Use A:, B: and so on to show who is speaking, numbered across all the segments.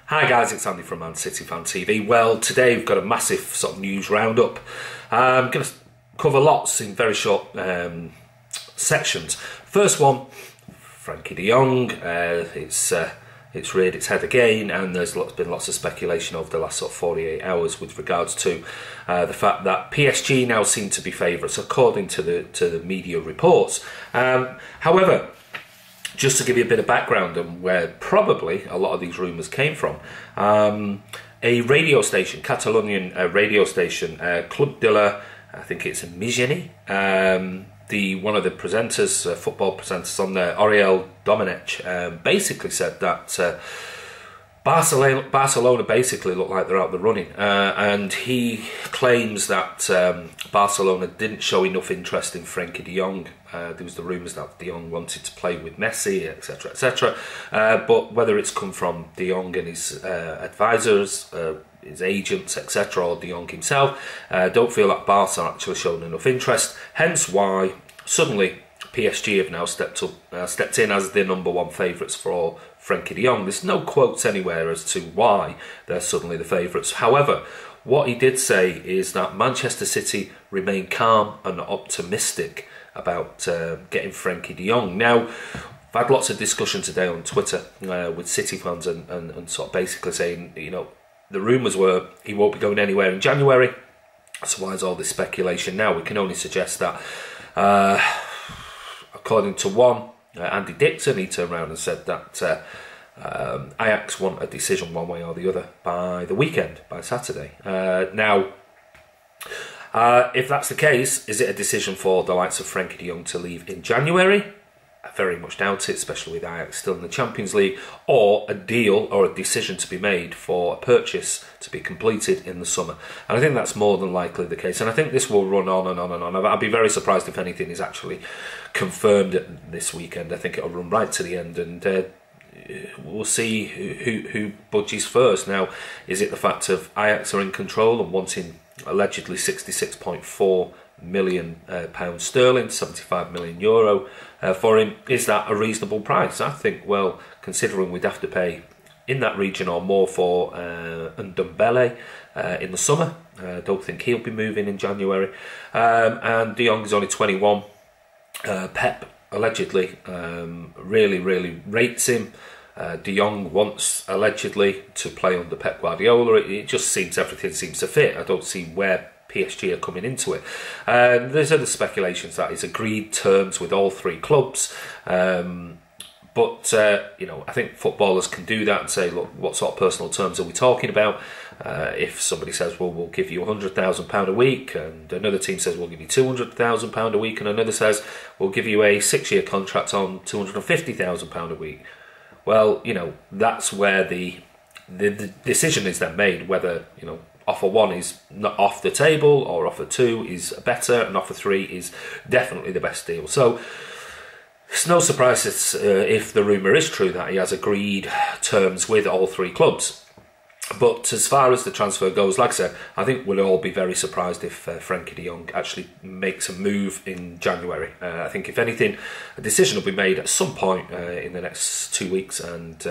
A: Hi guys, it's Andy from Man City Fan TV. Well, today we've got a massive sort of news roundup. I'm going to cover lots in very short sections. First one, Frenkie de Jong. It's reared its head again, and there's been lots of speculation over the last sort of 48 hours with regards to the fact that PSG now seem to be favourites, according to the media reports. However, just to give you a bit of background on where probably a lot of these rumours came from, a radio station, Catalonian radio station, Club de la, I think it's Migeni, one of the presenters, football presenters on there, Oriol Domenech, basically said that Barcelona basically look like they're out the running, and he claims that Barcelona didn't show enough interest in Frenkie de Jong. There was the rumours that de Jong wanted to play with Messi, etc, etc. But whether it's come from de Jong and his advisors, his agents, etc, or de Jong himself, don't feel that Barca actually shown enough interest. Hence why suddenly PSG have now stepped in as the #1 favourites for Frenkie de Jong. There's no quotes anywhere as to why they're suddenly the favourites. However, what he did say is that Manchester City remain calm and optimistic about getting Frenkie de Jong. Now, I've had lots of discussion today on Twitter with City fans and sort of basically saying, you know, the rumours were he won't be going anywhere in January. So why is all this speculation now? We can only suggest that, according to one, Andy Dixon, he turned around and said that Ajax want a decision one way or the other by the weekend, by Saturday. Now, if that's the case, is it a decision for the likes of Frenkie de Jong to leave in January? I very much doubt it, especially with Ajax still in the Champions League, or a deal or a decision to be made for a purchase to be completed in the summer. And I think that's more than likely the case. And I think this will run on and on and on. I'd be very surprised if anything is actually confirmed this weekend. I think it'll run right to the end, and we'll see who budges first. Now, is it the fact of Ajax are in control and wanting allegedly £66.4 million sterling, €75 million for him? Is that a reasonable price? I think, well, considering we'd have to pay in that region or more for Ndombele in the summer, I don't think he'll be moving in January, and de Jong is only 21. Pep allegedly really rates him. De Jong wants allegedly to play under Pep Guardiola. It just seems everything seems to fit. I don't see where PSG are coming into it. There's other speculations that he's agreed terms with all three clubs. But you know, I think footballers can do that and say, look, what sort of personal terms are we talking about? If somebody says, well, we'll give you £100,000 a week, and another team says, we'll give you £200,000 a week, and another says, we'll give you a 6-year contract on £250,000 a week. Well, you know, that's where the decision is then made, whether, you know, offer 1 is not off the table, or offer 2 is better, and offer 3 is definitely the best deal. So it's no surprise if the rumour is true that he has agreed terms with all three clubs. But as far as the transfer goes, like I said, I think we'll all be very surprised if Frenkie de Jong actually makes a move in January. I think, if anything, a decision will be made at some point in the next 2 weeks, and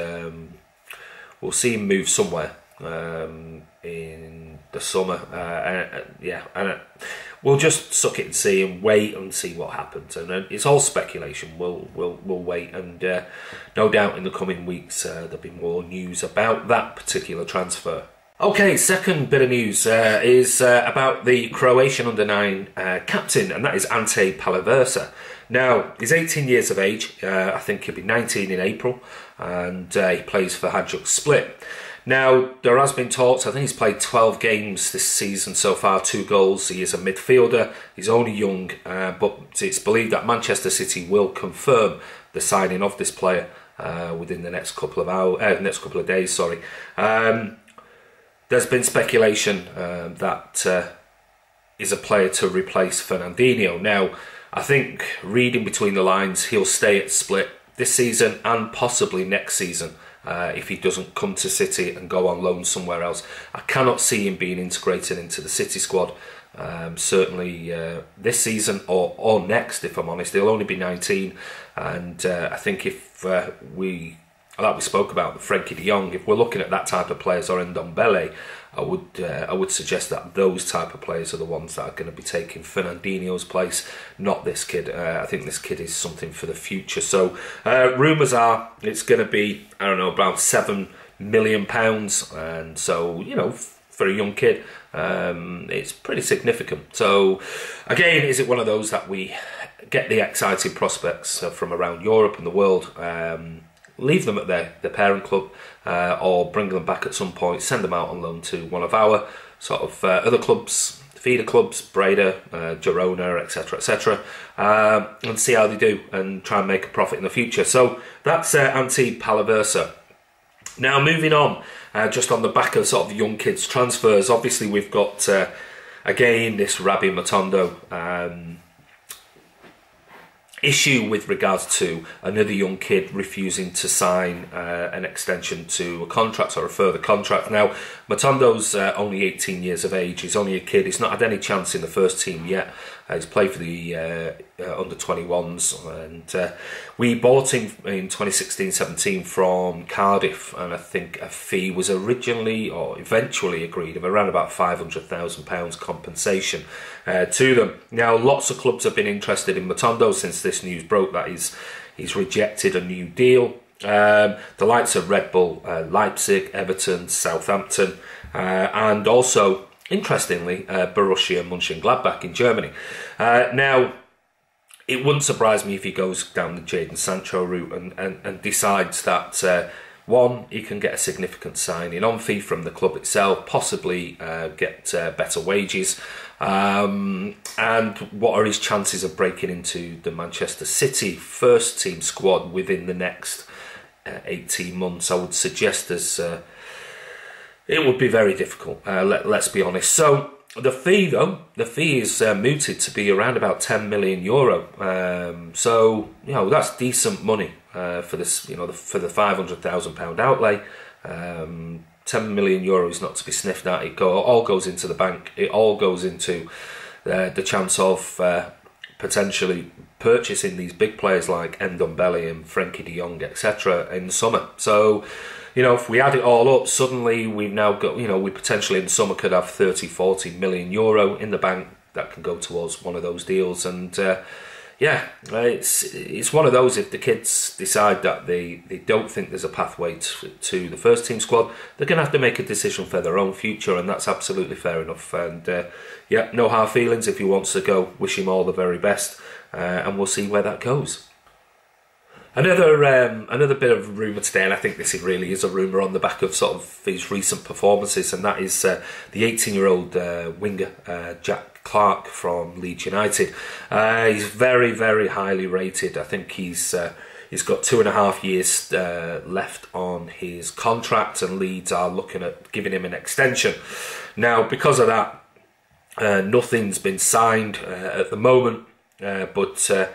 A: we'll see him move somewhere in the summer. And we'll just suck it and see, and wait and see what happens. And it's all speculation. We'll wait, and no doubt in the coming weeks there'll be more news about that particular transfer. Okay, second bit of news is about the Croatian under-9 captain, and that is Ante Palaversa. Now, he's 18 years of age. I think he'll be 19 in April, and he plays for Hajduk Split. Now, there has been talks. I think he's played 12 games this season so far, 2 goals. He is a midfielder. He's only young, but it's believed that Manchester City will confirm the signing of this player within the next couple of days. Sorry. There's been speculation that is a player to replace Fernandinho. Now, I think, reading between the lines, he'll stay at Split this season and possibly next season. If he doesn't come to City and go on loan somewhere else. I cannot see him being integrated into the City squad, certainly this season or next, if I'm honest. He'll only be 19, and I think if we like we spoke about, Frenkie de Jong, if we're looking at that type of players, or Ndombele, I would suggest that those type of players are the ones that are going to be taking Fernandinho's place, not this kid. I think this kid is something for the future. So rumours are it's going to be, I don't know, about £7 million, and so, you know, for a young kid, it's pretty significant. So again, is it one of those that we get the exciting prospects from around Europe and the world, leave them at their parent club, or bring them back at some point, send them out on loan to one of our sort of other clubs, feeder clubs, Breda, Girona, etc., and see how they do and try and make a profit in the future. So that's Ante Palaversa. Now moving on, just on the back of sort of young kids transfers, obviously we've got again this Rabbi Matondo issue with regards to another young kid refusing to sign an extension to a contract or a further contract. Now, Matondo's only 18 years of age. He's only a kid. He's not had any chance in the first team yet. He's played for the under-21s, and we bought him in 2016-17 from Cardiff, and I think a fee was originally or eventually agreed of around about £500,000 compensation to them. Now, lots of clubs have been interested in Matondo since this news broke that he's rejected a new deal. The likes of Red Bull, Leipzig, Everton, Southampton, and also, interestingly, Borussia Mönchengladbach in Germany. Now, it wouldn't surprise me if he goes down the Jadon Sancho route and decides that, one, he can get a significant signing on fee from the club itself, possibly get better wages. And what are his chances of breaking into the Manchester City first team squad within the next 18 months? I would suggest it would be very difficult, let's be honest. So the fee, though, is mooted to be around about €10 million. So, you know, that's decent money for this, you know, for the £500,000 outlay. €10 million is not to be sniffed at. It all goes into the bank. It all goes into the chance of potentially purchasing these big players like Ndombele and Frenkie de Jong, etc. in the summer. So, you know, if we add it all up, suddenly we've now got, you know, we potentially in the summer could have €30-40 million in the bank that can go towards one of those deals. And yeah, it's one of those, if the kids decide that they don't think there's a pathway to the first team squad, they're going to have to make a decision for their own future, and that's absolutely fair enough. And yeah, no hard feelings. If he wants to go, wish him all the very best, and we'll see where that goes. Another bit of rumour today, and I think this really is a rumour on the back of sort of his recent performances, and that is the 18-year-old winger Jack Clarke from Leeds United. He's very, very highly rated. I think he's got 2.5 years left on his contract, and Leeds are looking at giving him an extension. Now, because of that, nothing's been signed at the moment, but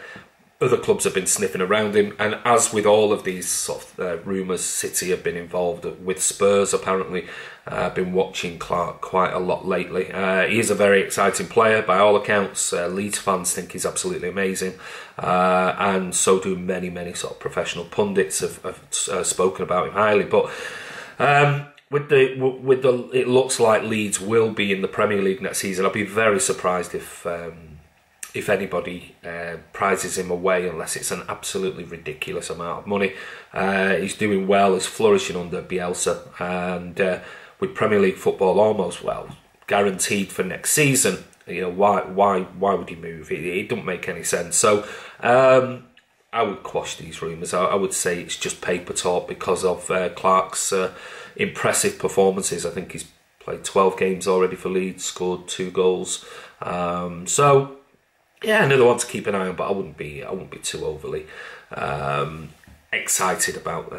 A: other clubs have been sniffing around him, and as with all of these sort of rumours, City have been involved with Spurs apparently. I've been watching Clarke quite a lot lately. He is a very exciting player by all accounts. Leeds fans think he's absolutely amazing, and so do many sort of professional pundits have spoken about him highly. But it looks like Leeds will be in the Premier League next season. I'll be very surprised if anybody prizes him away, unless it's an absolutely ridiculous amount of money. He's doing well, he's flourishing under Bielsa, and with Premier League football almost, well, guaranteed for next season, you know, why would he move? It doesn't make any sense. So I would quash these rumours. I would say it's just paper talk because of Clarke's impressive performances. I think he's played 12 games already for Leeds, scored 2 goals. So yeah, another one to keep an eye on, but I wouldn't be too overly excited about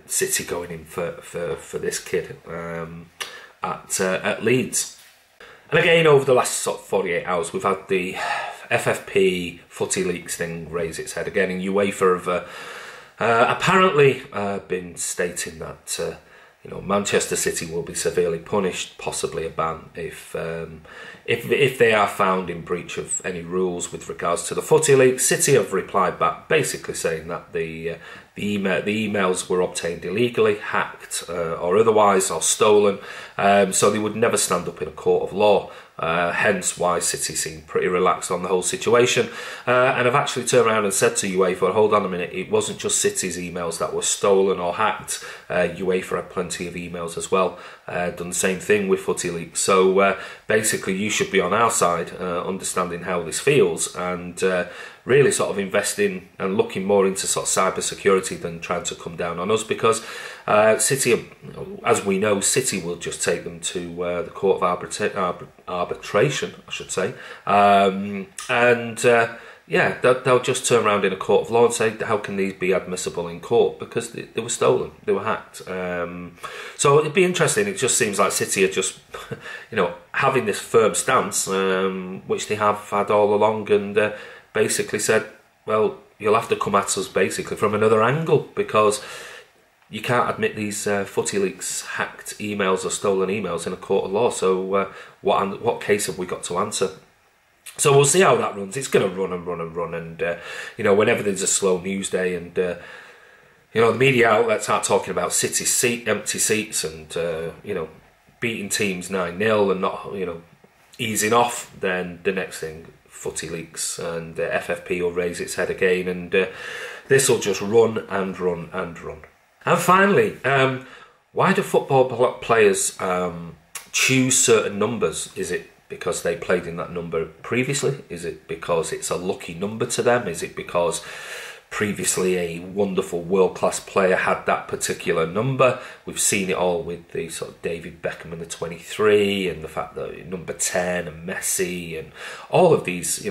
A: City going in for this kid at Leeds. And again, over the last sort of 48 hours, we've had the FFP footy leaks thing raise its head again, and UEFA have apparently been stating that you know, Manchester City will be severely punished, possibly a ban if they are found in breach of any rules with regards to the footy league. City have replied back, basically saying that the the emails were obtained illegally, hacked or otherwise, or stolen, so they would never stand up in a court of law. Hence why City seemed pretty relaxed on the whole situation. And I've actually turned around and said to UEFA, hold on a minute, it wasn't just City's emails that were stolen or hacked. UEFA had plenty of emails as well. Done the same thing with Footy Leaks. So basically you should be on our side, understanding how this feels, and really sort of investing and looking more into sort of cyber security than trying to come down on us, because City, as we know, City will just take them to the Court of Arbitration, I should say, yeah, they'll just turn around in a court of law and say, how can these be admissible in court? Because they were stolen, they were hacked. So it'd be interesting. It just seems like City are just, having this firm stance, which they have had all along, and basically said, well, you'll have to come at us basically from another angle, because you can't admit these Footy Leaks hacked emails or stolen emails in a court of law. So what case have we got to answer? So we'll see how that runs. It's going to run and run and run, and whenever there's a slow news day, and the media outlets are talking about City empty seats, and beating teams 9-0 and not easing off, then the next thing, Footy Leaks and FFP will raise its head again, and this will just run and run and run. And finally, why do football players choose certain numbers? Is it because they played in that number previously? Is it because it's a lucky number to them? Is it because previously a wonderful world-class player had that particular number? We've seen it all with the sort of David Beckham and the 23, and the fact that number 10 and Messi and all of these,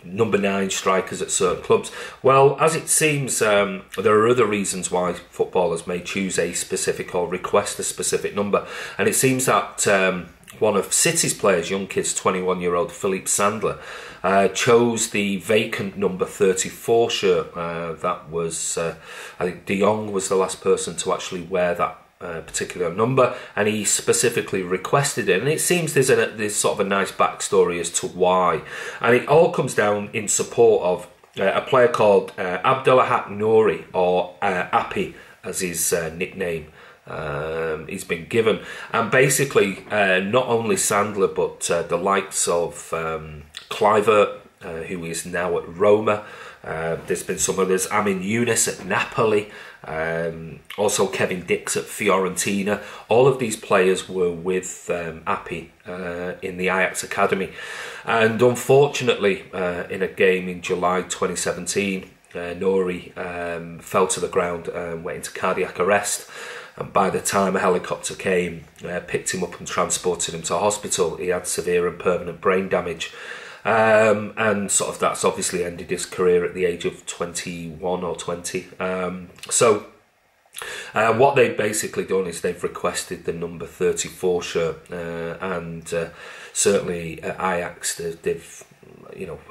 A: number 9 strikers at certain clubs. Well, as it seems, there are other reasons why footballers may choose a specific or request a specific number. And it seems that one of City's players, young kids, 21-year-old Phillipe Sandler, chose the vacant number 34 shirt. That was, I think De Jong was the last person to actually wear that particular number, and he specifically requested it. And it seems there's sort of a nice backstory as to why, and it all comes down in support of a player called Abdelhak Nouri, or Appy as his nickname he's been given. And basically not only Sandler, but the likes of Clarke, who is now at Roma. There's been some others, Amin Younes at Napoli, also Kevin Dix at Fiorentina. All of these players were with Appy in the Ajax Academy. And unfortunately, in a game in July 2017, Nouri fell to the ground and went into cardiac arrest. And by the time a helicopter came, picked him up and transported him to hospital, he had severe and permanent brain damage. And sort of that's obviously ended his career at the age of 21 or 20. So what they've basically done is they've requested the number 34 shirt, and certainly at Ajax they've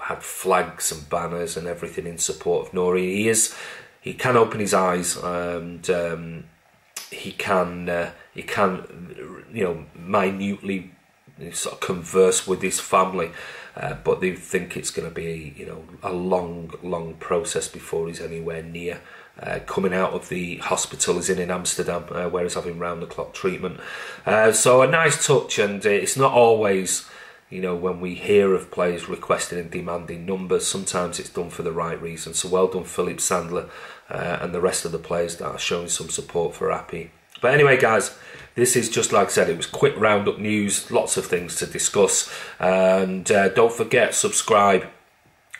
A: had flags and banners and everything in support of Nouri. He can open his eyes, and he can minutely sort of converse with his family, but they think it's going to be a long process before he's anywhere near coming out of the hospital he's in Amsterdam, where he's having round-the-clock treatment. So a nice touch, and it's not always, when we hear of players requesting and demanding numbers, sometimes it's done for the right reason. So well done Phillipe Sandler and the rest of the players that are showing some support for Appy. But anyway, guys, this is just like I said, it was quick roundup news, lots of things to discuss. And don't forget, subscribe,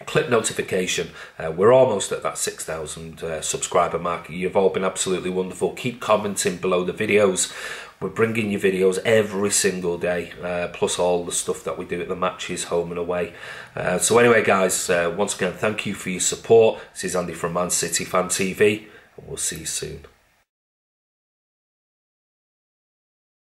A: click notification. We're almost at that 6,000 subscriber mark. You've all been absolutely wonderful. Keep commenting below the videos. We're bringing you videos every single day, plus all the stuff that we do at the matches, home and away. So anyway, guys, once again, thank you for your support. This is Andy from Man City Fan TV, and we'll see you soon.